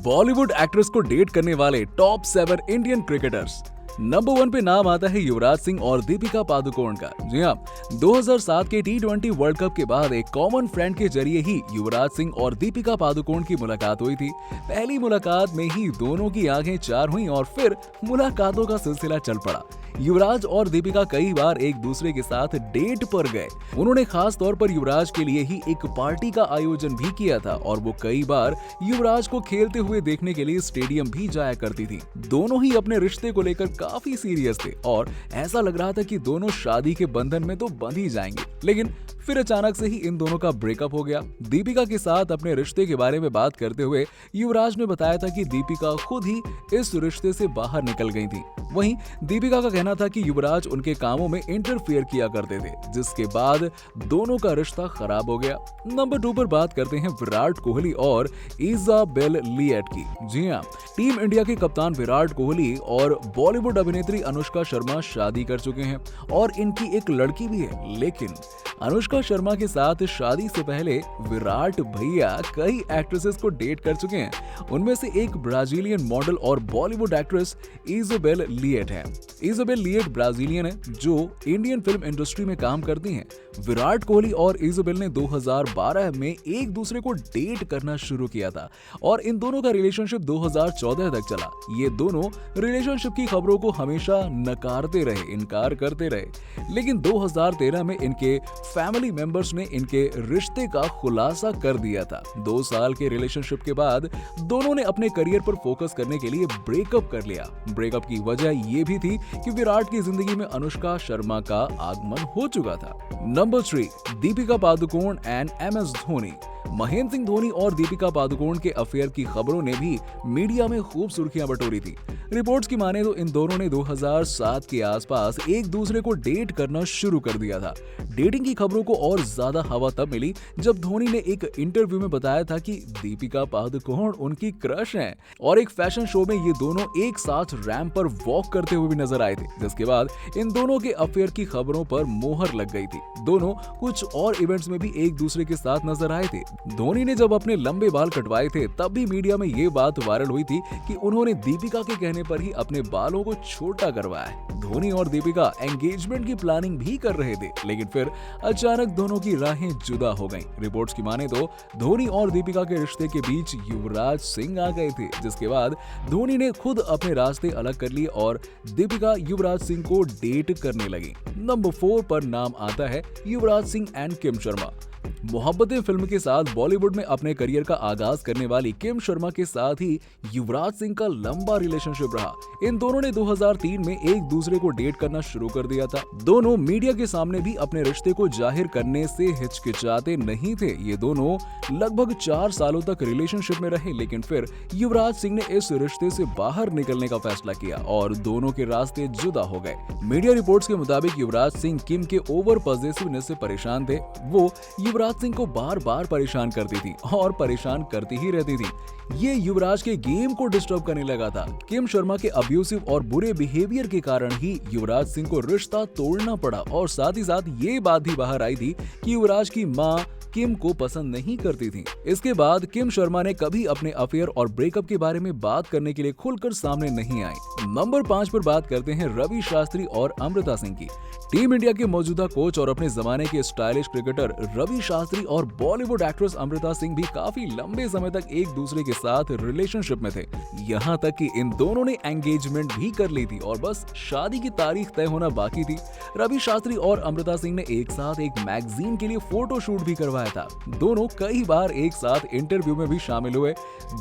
Bollywood actress को date करने वाले टॉप 7 इंडियन क्रिकेटर्स। नंबर 1 पे नाम आता है युवराज सिंह और दीपिका पादुकोण का। जी हाँ, 2007 के T20 वर्ल्ड कप के बाद एक कॉमन फ्रेंड के जरिए ही युवराज सिंह और दीपिका पादुकोण की मुलाकात हुई थी। पहली मुलाकात में ही दोनों की आंखें चार हुईं और फिर मुलाकातों का सिलसिला चल पड़ा। युवराज और दीपिका कई बार एक दूसरे के साथ डेट पर गए। उन्होंने खास तौर पर युवराज के लिए ही एक पार्टी का आयोजन भी किया था और वो कई बार युवराज को खेलते हुए देखने के लिए स्टेडियम भी जाया करती थी। दोनों ही अपने रिश्ते को लेकर काफी सीरियस थे और ऐसा लग रहा था कि दोनों शादी के बंधन में तो बंध ही जाएंगे, लेकिन फिर अचानक से ही इन दोनों का ब्रेकअप हो गया। दीपिका के साथ अपने रिश्ते के बारे में बात करते हुए युवराज ने बताया था कि दीपिका खुद ही इस रिश्ते से बाहर निकल गई थी। वहीं दीपिका का कहना था कि युवराज उनके कामों में इंटरफेयर किया करते थे, जिसके बाद दोनों का रिश्ता खराब हो गया। नंबर 2 पर बात करते हैं विराट कोहली और इजाबेल लिएट की। जी हाँ, टीम इंडिया के कप्तान विराट कोहली और बॉलीवुड अभिनेत्री अनुष्का शर्मा शादी कर चुके हैं और इनकी एक लड़की भी है। लेकिन अनुष्का शर्मा के साथ शादी से पहले विराट भैया कई एक्ट्रेसेस को डेट कर चुके हैं। उनमें से एक ब्राजीलियन मॉडल और बॉलीवुड एक्ट्रेस इजाबेल लिएट है। इजाबेल लिएट ब्राजीलियन है जो इंडियन फिल्म इंडस्ट्री में काम करती हैं। विराट कोहली और इजाबेल ने 2012 में एक दूसरे को डेट करना शुरू किया था और इन दोनों का रिलेशनशिप 2014 तक चला। ये दोनों रिलेशनशिप की खबरों को हमेशा नकारते रहे, इनकार करते रहे, लेकिन 2013 में इनके फैमिली मेंबर्स ने इनके रिश्ते का खुलासा कर दिया था। 2 साल के रिलेशनशिप के बाद दोनों ने अपने करियर पर फोकस करने के लिए ब्रेकअप कर लिया। ब्रेकअप की वजह ये भी थी कि विराट की जिंदगी में अनुष्का शर्मा का आगमन हो चुका था। Number 3, Deepika Padukone and MS Dhoni. Mahendra Singh Dhoni और दीपिका पादुकोण के अफेयर की खबरों ने भी मीडिया में खूब सुर्खियां बटोरी थी। रिपोर्ट्स की माने तो इन दोनों ने 2007 के आसपास एक दूसरे को डेट करना शुरू कर दिया था। डेटिंग की खबरों को और ज्यादा हवा तब मिली जब धोनी ने एक इंटरव्यू में बताया था कि दीपिका पादुकोण उनकी क्रश हैं और एक फैशन शो में ये दोनों एक साथ रैंप पर वॉक करते हुए भी नजर आए थे, जिसके बाद इन दोनों के अफेयर की खबरों पर मोहर लग गई थी। दोनों कुछ और इवेंट्स में भी एक दूसरे के साथ नजर आए थे। धोनी ने जब अपने लंबे बाल कटवाए थे तब भी मीडिया में ये बात वायरल हुई थी कि उन्होंने दीपिका के कहने पर ही अपने बालों को छोटा करवाया। धोनी और दीपिका एंगेजमेंट की प्लानिंग भी कर रहे थे, लेकिन फिर अचानक दोनों की राहें जुदा हो गईं। रिपोर्ट्स की माने तो धोनी और दीपिका के रिश्ते के बीच युवराज सिंह आ गए थे, जिसके बाद धोनी ने खुद अपने रास्ते अलग कर लिए और दीपिका युवराज सिंह को डेट करने लगी। नंबर 4 पर नाम आता है Yuvraj Singh and Kim Sharma. Mohabbatein film के साथ बॉलीवुड में अपने करियर का आगाज करने वाली किम शर्मा के साथ ही युवराज सिंह का लंबा रिलेशनशिप रहा। इन दोनों ने 2003 में एक दूसरे को डेट करना शुरू कर दिया था। दोनों मीडिया के सामने भी अपने रिश्ते को जाहिर करने से हिचकिचाते नहीं थे। ये दोनों लगभग 4 सालों तक रिलेशनशिप में रहे, लेकिन फिर युवराज सिंह ने इस रिश्ते से बाहर निकलने का फैसला किया और दोनों के रास्ते जुदा हो गए। मीडिया रिपोर्ट्स के मुताबिक युवराज सिंह किम के ओवर पॉसेसिवनेस से परेशान थे। वो युवराज सिंह को बार बार परेशान करती थी और परेशान करती ही रहती थी। ये युवराज के गेम को डिस्टर्ब करने लगा था। किम शर्मा के अब्यूसिव और बुरे बिहेवियर के कारण ही युवराज सिंह को रिश्ता तोड़ना पड़ा और साथ ही साथ ये बात भी बाहर आई थी कि युवराज की मां किम को पसंद नहीं करती थी। इसके बाद किम शर्मा ने कभी अपने अफेयर और ब्रेकअप के बारे में बात करने के लिए खुलकर सामने नहीं आई। नंबर 5 पर बात करते हैं रवि शास्त्री और अमृता सिंह की। टीम इंडिया के मौजूदा कोच और अपने जमाने के स्टाइलिश क्रिकेटर रवि शास्त्री और बॉलीवुड एक्ट्रेस अमृता सिंह भी काफी लंबे समय तक एक दूसरे के साथ रिलेशनशिप में थे। यहाँ तक कि इन दोनों ने एंगेजमेंट भी कर ली थी और बस शादी की तारीख तय होना बाकी थी। रवि शास्त्री और अमृता सिंह ने एक साथ एक मैगजीन के लिए फोटो शूट भी करवाया था। दोनों कई बार एक साथ इंटरव्यू में भी शामिल हुए।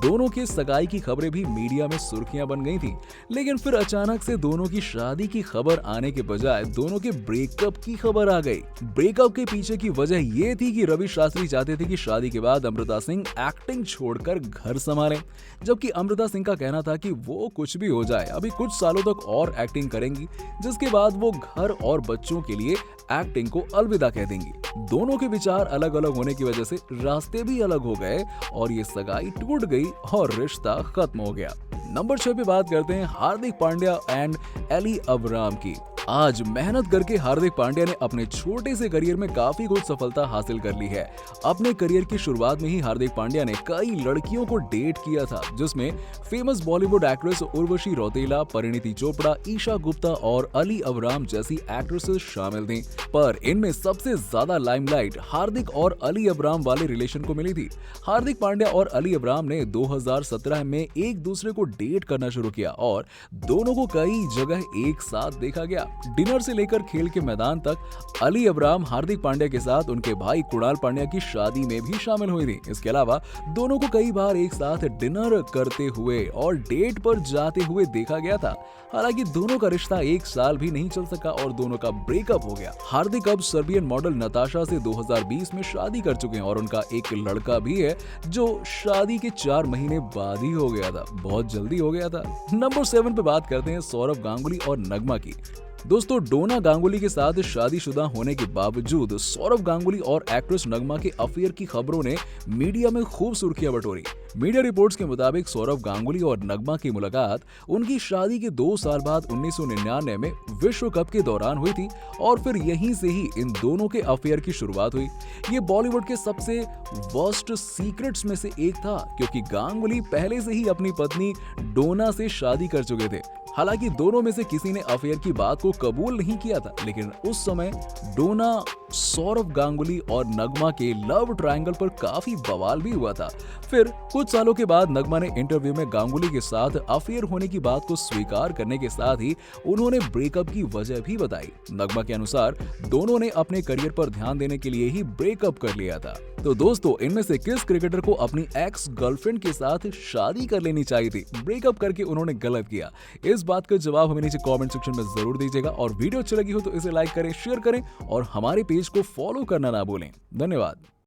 दोनों की सगाई की खबरें भी मीडिया में सुर्खियां बन गई थी, लेकिन फिर अचानक से दोनों की शादी की खबर आने के बजाय दोनों के ब्रेकअप की खबर आ गई। ब्रेकअप के पीछे की वजह ये थी कि रवि शास्त्री चाहते थे कि शादी के बाद अमृता सिंह एक्टिंग छोड़कर घर संभालें, जबकि अमृता सिंह का कहना था कि वो कुछ भी हो जाए अभी कुछ सालों तक और एक्टिंग करेंगी, जिसके बाद वो घर और बच्चों के लिए एक्टिंग को अलविदा कह देंगी। दोनों के विचार अलग अलग होने की वजह से रास्ते भी अलग हो गए और ये सगाई टूट गई और रिश्ता खत्म हो गया। नंबर 6 पे बात करते हैं Hardik Pandya and Eli Abram की। आज मेहनत करके हार्दिक पांड्या ने अपने छोटे से करियर में काफी कुछ सफलता हासिल कर ली है। अपने करियर की शुरुआत में ही हार्दिक पांड्या ने कई लड़कियों को डेट किया था, जिसमें फेमस बॉलीवुड एक्ट्रेस उर्वशी रौतेला, परिणीति चोपड़ा, ईशा गुप्ता और अली अबराम जैसी एक्ट्रेसेस शामिल थीं। पर इनमें सबसे ज्यादा लाइमलाइट हार्दिक और अली अबराम वाले रिलेशन को मिली थी। हार्दिक पांड्या और अली अबराम ने 2017 में एक दूसरे को डेट करना शुरू किया और दोनों को कई जगह एक साथ देखा गया। डिनर से लेकर खेल के मैदान तक अली अबराम हार्दिक पांड्या के साथ उनके भाई कुणाल पांड्या की शादी में भी शामिल हुई थी। इसके अलावा दोनों को कई बार एक साथ डिनर करते हुए और डेट पर जाते हुए देखा गया था। हालांकि दोनों का रिश्ता एक साल भी नहीं चल सका और दोनों का ब्रेकअप हो गया। हार्दिक अब सर्बियन मॉडल नताशा से 2020 में शादी कर चुके हैं और उनका एक लड़का भी है जो शादी के 4 महीने बाद ही हो गया था, बहुत जल्दी हो गया था। नंबर 7 पे बात करते हैं सौरव गांगुली और नगमा की। दोस्तों, डोना गांगुली के साथ शादीशुदा होने के बावजूद सौरव गांगुली और एक्ट्रेस नगमा के अफेयर की खबरों ने मीडिया में खूब सुर्खियां बटोरी। मीडिया रिपोर्ट्स के मुताबिक सौरव गांगुली और नगमा की मुलाकात उनकी शादी के 2 साल बाद 1999 में विश्व कप के दौरान हुई थी और फिर यहीं से ही इन दोनों के अफेयर की शुरुआत हुई। ये बॉलीवुड के सबसे वर्स्ट सीक्रेट्स में से एक था, क्योंकि गांगुली पहले से ही अपनी पत्नी डोना से शादी कर चुके थे। हालांकि दोनों में से किसी ने अफेयर की बात को कबूल नहीं किया था, लेकिन उस समय डोना, सौरव गांगुली और नगमा के लव ट्रायंगल पर काफी बवाल भी हुआ था। फिर कुछ सालों के बाद नगमा ने इंटरव्यू में गांगुली के साथ अफेयर होने की बात को स्वीकार करने के साथ ही उन्होंने ब्रेकअप की वजह भी बताई। नगमा के अनुसार दोनों ने अपने करियर पर ध्यान देने के लिए ही ब्रेकअप कर लिया था। तो दोस्तों, इनमें से किस क्रिकेटर को अपनी एक्स गर्लफ्रेंड के साथ शादी कर लेनी चाहिए थी? ब्रेकअप करके उन्होंने गलत किया? इस बात का जवाब हमें नीचे कमेंट सेक्शन में जरूर दीजिएगा और वीडियो अच्छी लगी हो तो इसे लाइक करें, शेयर करें और हमारे पेज को फॉलो करना ना भूलें। धन्यवाद।